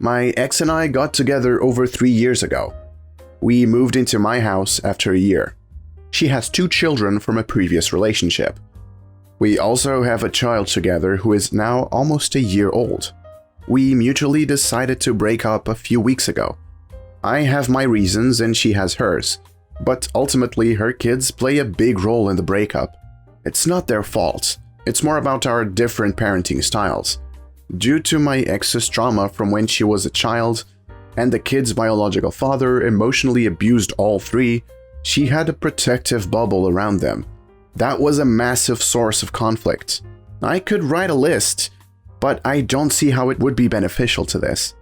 My ex and I got together over 3 years ago. We moved into my house after a year. She has 2 children from a previous relationship. We also have a child together who is now almost a year old. We mutually decided to break up a few weeks ago. I have my reasons and she has hers, but ultimately her kids play a big role in the breakup. It's not their fault, it's more about our different parenting styles. Due to my ex's trauma from when she was a child, and the kid's biological father emotionally abused all 3, she had a protective bubble around them. That was a massive source of conflict. I could write a list, but I don't see how it would be beneficial to this.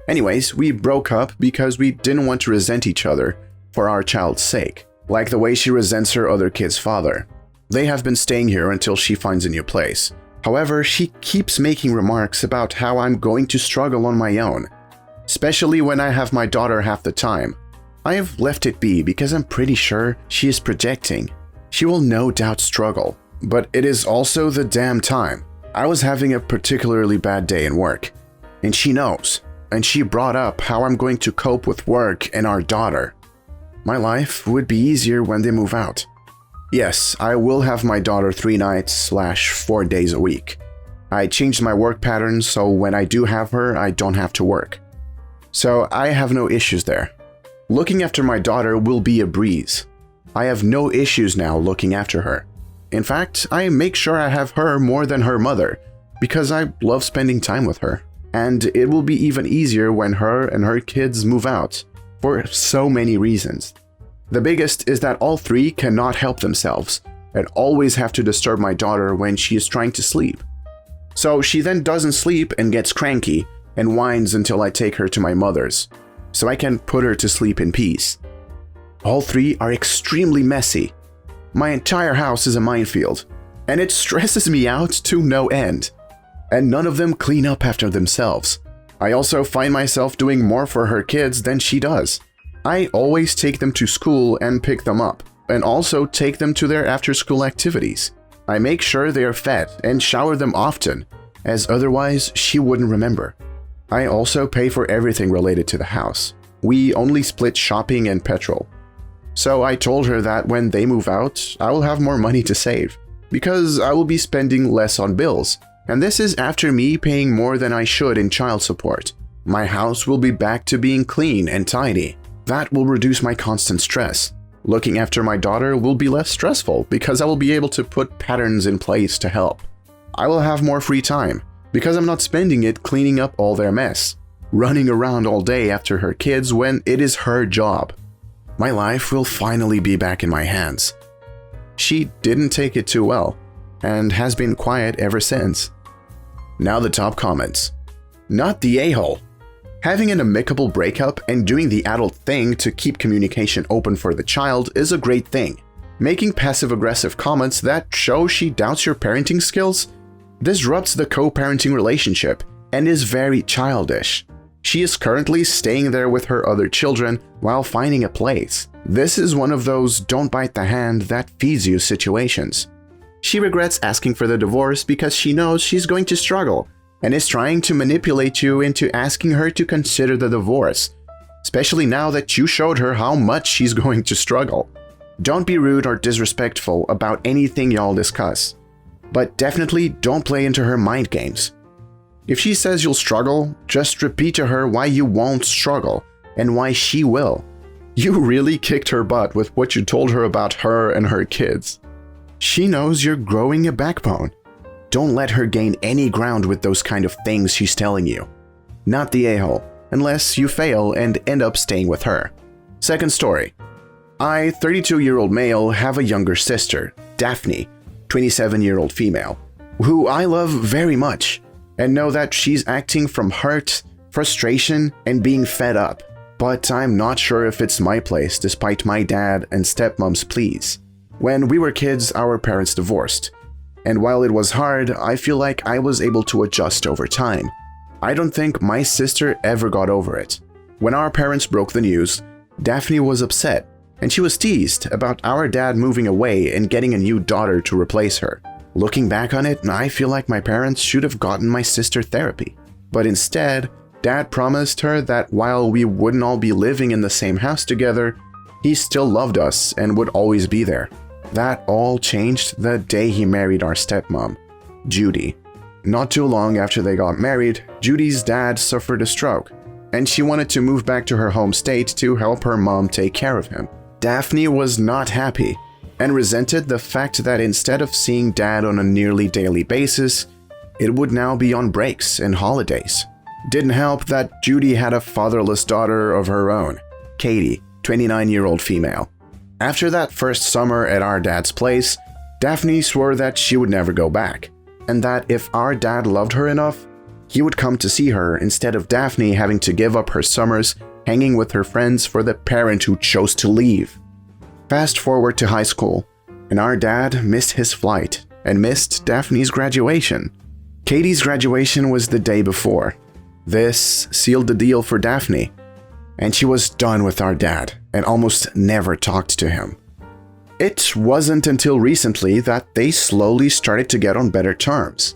Anyways, we broke up because we didn't want to resent each other for our child's sake, like the way she resents her other kid's father. They have been staying here until she finds a new place. However, she keeps making remarks about how I'm going to struggle on my own, especially when I have my daughter half the time. I have left it be because I'm pretty sure she is projecting. She will no doubt struggle, but it is also the damn time. I was having a particularly bad day in work, and she knows, and she brought up how I'm going to cope with work and our daughter. My life would be easier when they move out. Yes, I will have my daughter 3 nights/4 days a week. I changed my work pattern so when I do have her, I don't have to work. So I have no issues there. Looking after my daughter will be a breeze. I have no issues now looking after her. In fact, I make sure I have her more than her mother because I love spending time with her. And it will be even easier when her and her kids move out for so many reasons. The biggest is that all 3 cannot help themselves and always have to disturb my daughter when she is trying to sleep. So she then doesn't sleep and gets cranky and whines until I take her to my mother's, so I can put her to sleep in peace. All 3 are extremely messy. My entire house is a minefield, and it stresses me out to no end. And none of them clean up after themselves. I also find myself doing more for her kids than she does. I always take them to school and pick them up, and also take them to their after-school activities. I make sure they are fed and shower them often, as otherwise she wouldn't remember. I also pay for everything related to the house. We only split shopping and petrol. So I told her that when they move out, I will have more money to save, because I will be spending less on bills, and this is after me paying more than I should in child support. My house will be back to being clean and tidy. That will reduce my constant stress. Looking after my daughter will be less stressful because I will be able to put patterns in place to help. I will have more free time because I'm not spending it cleaning up all their mess, running around all day after her kids when it is her job. My life will finally be back in my hands. She didn't take it too well and has been quiet ever since. Now the top comments. Not the a-hole. Having an amicable breakup and doing the adult thing to keep communication open for the child is a great thing. Making passive-aggressive comments that show she doubts your parenting skills disrupts the co-parenting relationship and is very childish. She is currently staying there with her other children while finding a place. This is one of those don't bite the hand that feeds you situations. She regrets asking for the divorce because she knows she's going to struggle and is trying to manipulate you into asking her to consider the divorce, especially now that you showed her how much she's going to struggle. Don't be rude or disrespectful about anything y'all discuss, but definitely don't play into her mind games. If she says you'll struggle, just repeat to her why you won't struggle and why she will. You really kicked her butt with what you told her about her and her kids. She knows you're growing a backbone. Don't let her gain any ground with those kind of things she's telling you. Not the a-hole, unless you fail and end up staying with her. Second story. I, 32-year-old male, have a younger sister, Daphne, 27-year-old female, who I love very much, and know that she's acting from hurt, frustration, and being fed up. But I'm not sure if it's my place despite my dad and stepmom's pleas. When we were kids, our parents divorced. And while it was hard, I feel like I was able to adjust over time. I don't think my sister ever got over it. When our parents broke the news, Daphne was upset, and she was teased about our dad moving away and getting a new daughter to replace her. Looking back on it, I feel like my parents should have gotten my sister therapy. But instead, Dad promised her that while we wouldn't all be living in the same house together, he still loved us and would always be there. That all changed the day he married our stepmom, Judy. Not too long after they got married, Judy's dad suffered a stroke, and she wanted to move back to her home state to help her mom take care of him. Daphne was not happy and resented the fact that instead of seeing Dad on a nearly daily basis, it would now be on breaks and holidays. Didn't help that Judy had a fatherless daughter of her own, Katie, 29-year-old female. After that first summer at our dad's place, Daphne swore that she would never go back, and that if our dad loved her enough, he would come to see her instead of Daphne having to give up her summers hanging with her friends for the parent who chose to leave. Fast forward to high school, and our dad missed his flight and missed Daphne's graduation. Katie's graduation was the day before. This sealed the deal for Daphne, and she was done with our dad and almost never talked to him. It wasn't until recently that they slowly started to get on better terms.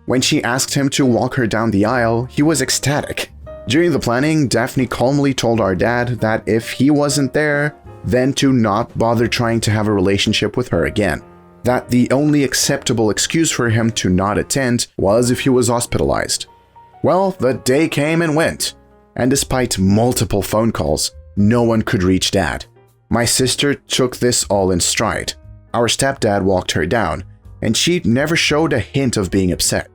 When she asked him to walk her down the aisle, he was ecstatic. During the planning, Daphne calmly told our dad that if he wasn't there, then to not bother trying to have a relationship with her again. That the only acceptable excuse for him to not attend was if he was hospitalized. Well, the day came and went, and despite multiple phone calls, no one could reach Dad. My sister took this all in stride. Our stepdad walked her down, and she never showed a hint of being upset.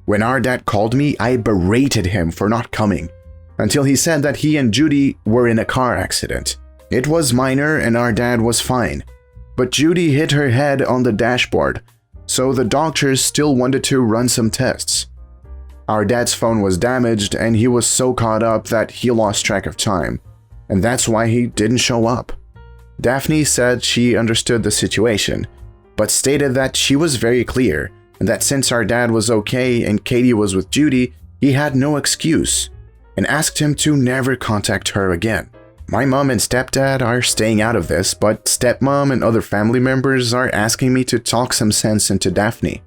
When our dad called me, I berated him for not coming, until he said that he and Judy were in a car accident. It was minor and our dad was fine, but Judy hit her head on the dashboard, so the doctors still wanted to run some tests. Our dad's phone was damaged and he was so caught up that he lost track of time, and that's why he didn't show up. Daphne said she understood the situation, but stated that she was very clear and that since our dad was okay and Katie was with Judy, he had no excuse, and asked him to never contact her again. My mom and stepdad are staying out of this, but stepmom and other family members are asking me to talk some sense into Daphne.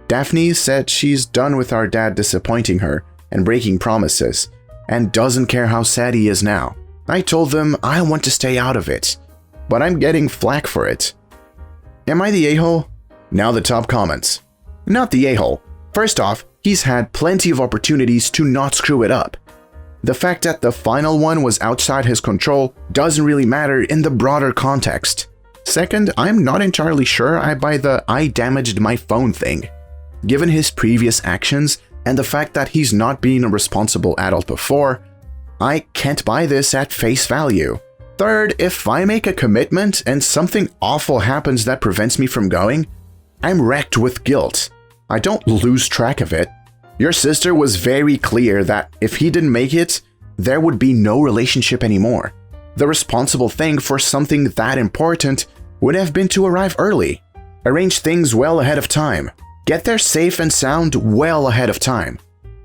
Daphne said she's done with our dad disappointing her and breaking promises, and doesn't care how sad he is now. I told them I want to stay out of it, but I'm getting flack for it. Am I the a-hole? Now the top comments. Not the a-hole. First off, he's had plenty of opportunities to not screw it up. The fact that the final one was outside his control doesn't really matter in the broader context. Second, I'm not entirely sure I buy the "I damaged my phone" thing. Given his previous actions and the fact that he's not been a responsible adult before, I can't buy this at face value. Third, if I make a commitment and something awful happens that prevents me from going, I'm wrecked with guilt. I don't lose track of it. Your sister was very clear that if he didn't make it, there would be no relationship anymore. The responsible thing for something that important would have been to arrive early, arrange things well ahead of time, get there safe and sound well ahead of time.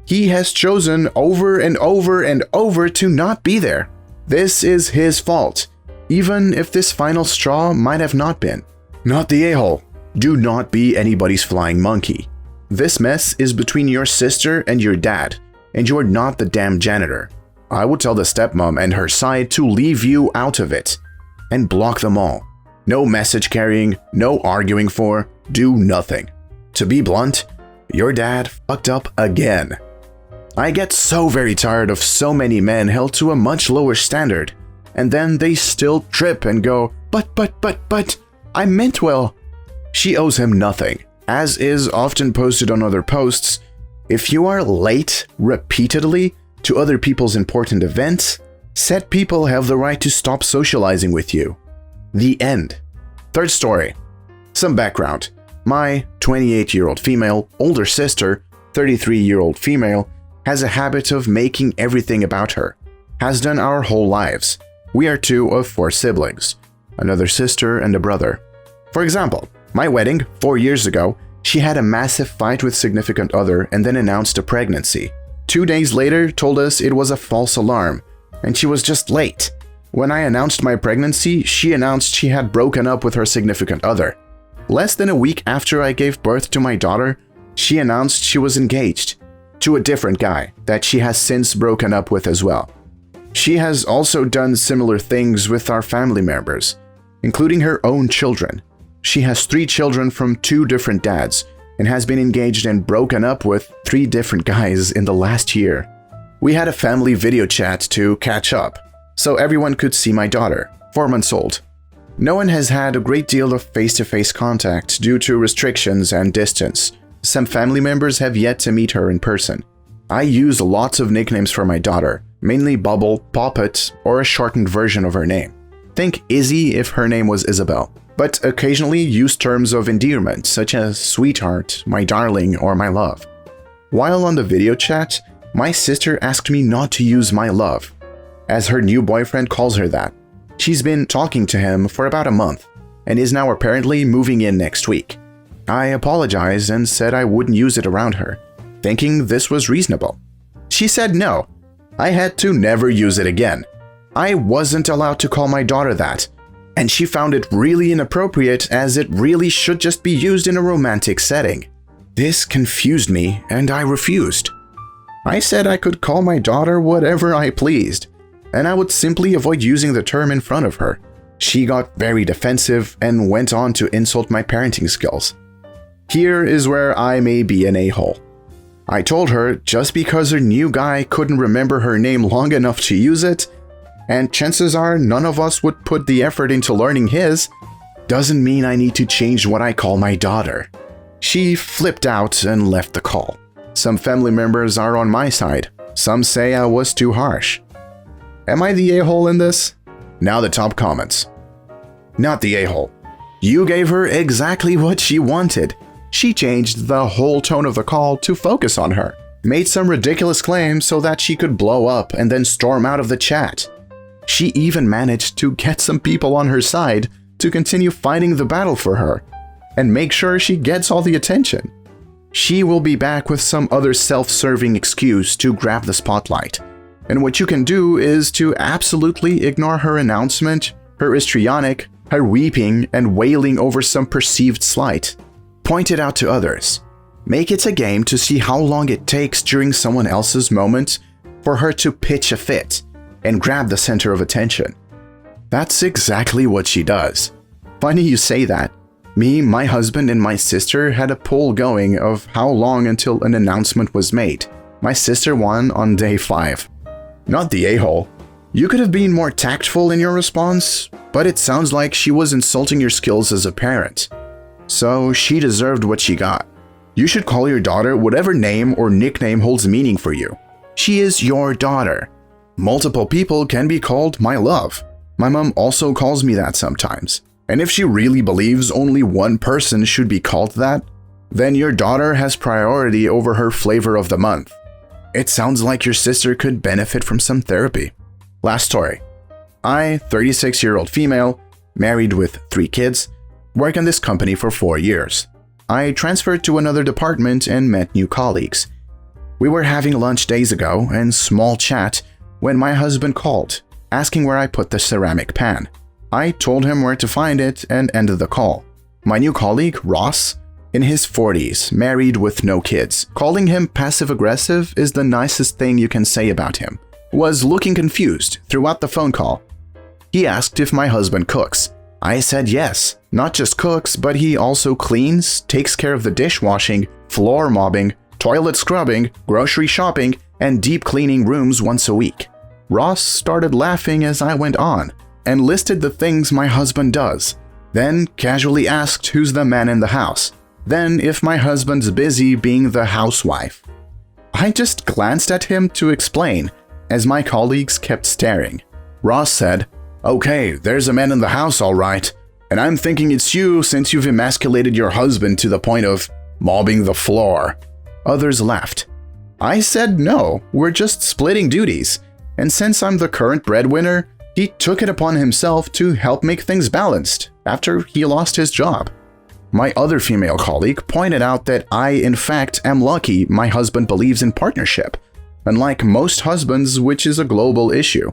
He has chosen over and over and over to not be there. This is his fault, even if this final straw might have not been. Not the a-hole. Do not be anybody's flying monkey. This mess is between your sister and your dad, and you're not the damn janitor. I would tell the stepmom and her side to leave you out of it, and block them all. No message carrying, no arguing for, do nothing. To be blunt, your dad fucked up again. I get so very tired of so many men held to a much lower standard, and then they still trip and go, but, I meant well. She owes him nothing. As is often posted on other posts, if you are late repeatedly to other people's important events, said people have the right to stop socializing with you. The end. Third story. Some background. My 28-year-old female, older sister, 33-year-old female, has a habit of making everything about her. Has done our whole lives. We are 2 of 4 siblings, another sister and a brother. For example, my wedding 4 years ago, she had a massive fight with significant other and then announced a pregnancy. 2 days later, told us it was a false alarm, and she was just late. When I announced my pregnancy, she announced she had broken up with her significant other. Less than a week after I gave birth to my daughter, she announced she was engaged. to a different guy that she has since broken up with as well. She has also done similar things with our family members, including her own children. She has 3 children from 2 different dads and has been engaged and broken up with 3 different guys in the last year. We had a family video chat to catch up, so everyone could see my daughter, 4 months old. No one has had a great deal of face-to-face contact due to restrictions and distance. Some family members have yet to meet her in person. I use lots of nicknames for my daughter, mainly Bubble, Poppet, or a shortened version of her name. Think Izzy if her name was Isabel, but occasionally use terms of endearment such as sweetheart, my darling, or my love. While on the video chat, my sister asked me not to use my love, as her new boyfriend calls her that. She's been talking to him for about a month, and is now apparently moving in next week. I apologized and said I wouldn't use it around her, thinking this was reasonable. She said no. I had to never use it again. I wasn't allowed to call my daughter that, and she found it really inappropriate as it really should just be used in a romantic setting. This confused me and I refused. I said I could call my daughter whatever I pleased, and I would simply avoid using the term in front of her. She got very defensive and went on to insult my parenting skills. Here is where I may be an a-hole. I told her just because her new guy couldn't remember her name long enough to use it, and chances are none of us would put the effort into learning his, doesn't mean I need to change what I call my daughter. She flipped out and left the call. Some family members are on my side. Some say I was too harsh. Am I the a-hole in this? Now the top comments. Not the a-hole. You gave her exactly what she wanted. She changed the whole tone of the call to focus on her, made some ridiculous claims so that she could blow up and then storm out of the chat. She even managed to get some people on her side to continue fighting the battle for her and make sure she gets all the attention. She will be back with some other self-serving excuse to grab the spotlight. And what you can do is to absolutely ignore her announcement, her histrionic, her weeping and wailing over some perceived slight. Point it out to others. Make it a game to see how long it takes during someone else's moment for her to pitch a fit and grab the center of attention. That's exactly what she does. Funny you say that. Me, my husband, and my sister had a poll going of how long until an announcement was made. My sister won on day 5. Not the a-hole. You could have been more tactful in your response, but it sounds like she was insulting your skills as a parent. So she deserved what she got. You should call your daughter whatever name or nickname holds meaning for you. She is your daughter. Multiple people can be called my love. My mom also calls me that sometimes. And if she really believes only one person should be called that, then your daughter has priority over her flavor of the month. It sounds like your sister could benefit from some therapy. Last story. I, 36-year-old female, married with 3 kids, work in this company for 4 years. I transferred to another department and met new colleagues. We were having lunch days ago and small chat when my husband called, asking where I put the ceramic pan. I told him where to find it and ended the call. My new colleague, Ross, in his 40s, married with no kids, calling him passive-aggressive is the nicest thing you can say about him, was looking confused throughout the phone call. He asked if my husband cooks. I said yes, not just cooks, but he also cleans, takes care of the dishwashing, floor mopping, toilet scrubbing, grocery shopping, and deep cleaning rooms once a week. Ross started laughing as I went on and listed the things my husband does, then casually asked who's the man in the house, then if my husband's busy being the housewife. I just glanced at him to explain, as my colleagues kept staring. Ross said, "Okay, there's a man in the house all right, and I'm thinking it's you since you've emasculated your husband to the point of mopping the floor." Others laughed. I said no, we're just splitting duties, and since I'm the current breadwinner, he took it upon himself to help make things balanced after he lost his job. My other female colleague pointed out that I, in fact, am lucky my husband believes in partnership, unlike most husbands, which is a global issue.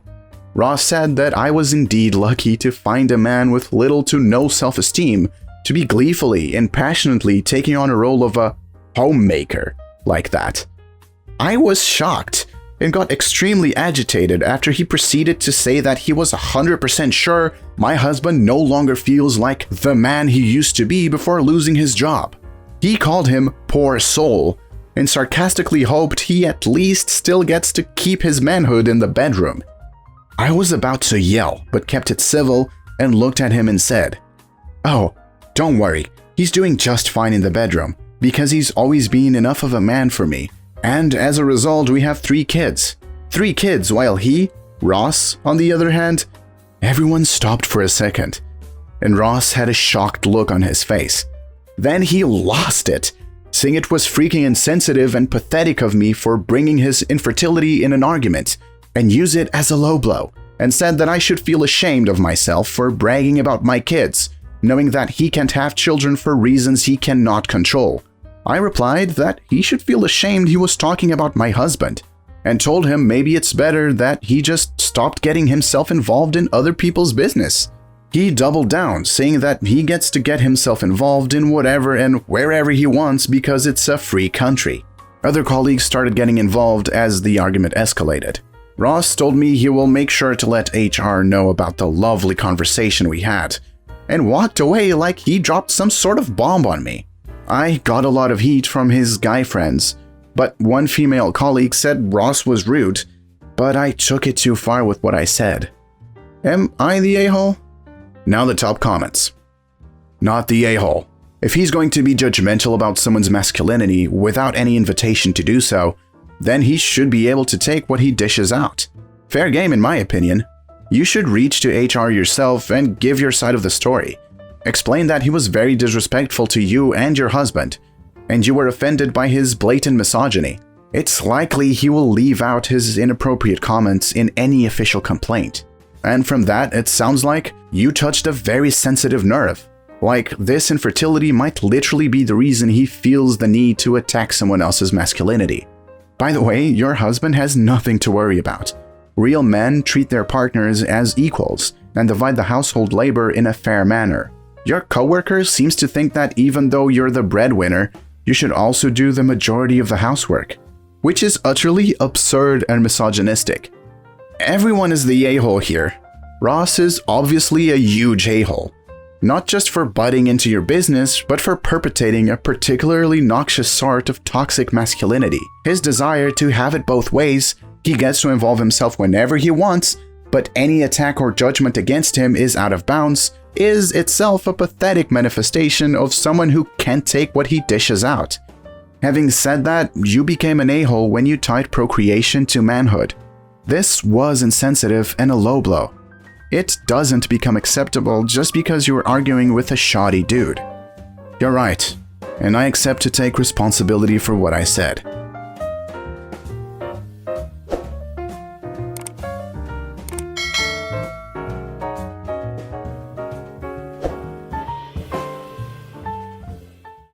Ross said that I was indeed lucky to find a man with little to no self-esteem to be gleefully and passionately taking on a role of a homemaker like that. I was shocked and got extremely agitated after he proceeded to say that he was 100% sure my husband no longer feels like the man he used to be before losing his job. He called him poor soul and sarcastically hoped he at least still gets to keep his manhood in the bedroom. I was about to yell, but kept it civil and looked at him and said, "Oh, don't worry, he's doing just fine in the bedroom because he's always been enough of a man for me. And as a result, we have 3 kids. 3 kids, while he, Ross, on the other hand..." Everyone stopped for a second, and Ross had a shocked look on his face. Then he lost it, saying it was freaking insensitive and pathetic of me for bringing his infertility in an argument and use it as a low blow, and said that I should feel ashamed of myself for bragging about my kids, knowing that he can't have children for reasons he cannot control. I replied that he should feel ashamed he was talking about my husband, and told him maybe it's better that he just stopped getting himself involved in other people's business. He doubled down, saying that he gets to get himself involved in whatever and wherever he wants because it's a free country. Other colleagues started getting involved as the argument escalated. Ross told me he will make sure to let HR know about the lovely conversation we had, and walked away like he dropped some sort of bomb on me. I got a lot of heat from his guy friends, but one female colleague said Ross was rude, but I took it too far with what I said. Am I the a-hole? Now the top comments. Not the a-hole. If he's going to be judgmental about someone's masculinity without any invitation to do so, then he should be able to take what he dishes out. Fair game in my opinion. You should reach to HR yourself and give your side of the story. Explain that he was very disrespectful to you and your husband, and you were offended by his blatant misogyny. It's likely he will leave out his inappropriate comments in any official complaint. And from that, it sounds like you touched a very sensitive nerve. Like this infertility might literally be the reason he feels the need to attack someone else's masculinity. By the way, your husband has nothing to worry about. Real men treat their partners as equals and divide the household labor in a fair manner. Your coworker seems to think that even though you're the breadwinner, you should also do the majority of the housework, which is utterly absurd and misogynistic. Everyone is the a-hole here. Ross is obviously a huge a-hole, not just for butting into your business, but for perpetrating a particularly noxious sort of toxic masculinity. His desire to have it both ways, he gets to involve himself whenever he wants, but any attack or judgment against him is out of bounds, is itself a pathetic manifestation of someone who can't take what he dishes out. Having said that, you became an a-hole when you tied procreation to manhood. This was insensitive and a low blow. It doesn't become acceptable just because you were arguing with a shoddy dude. You're right, and I accept to take responsibility for what I said.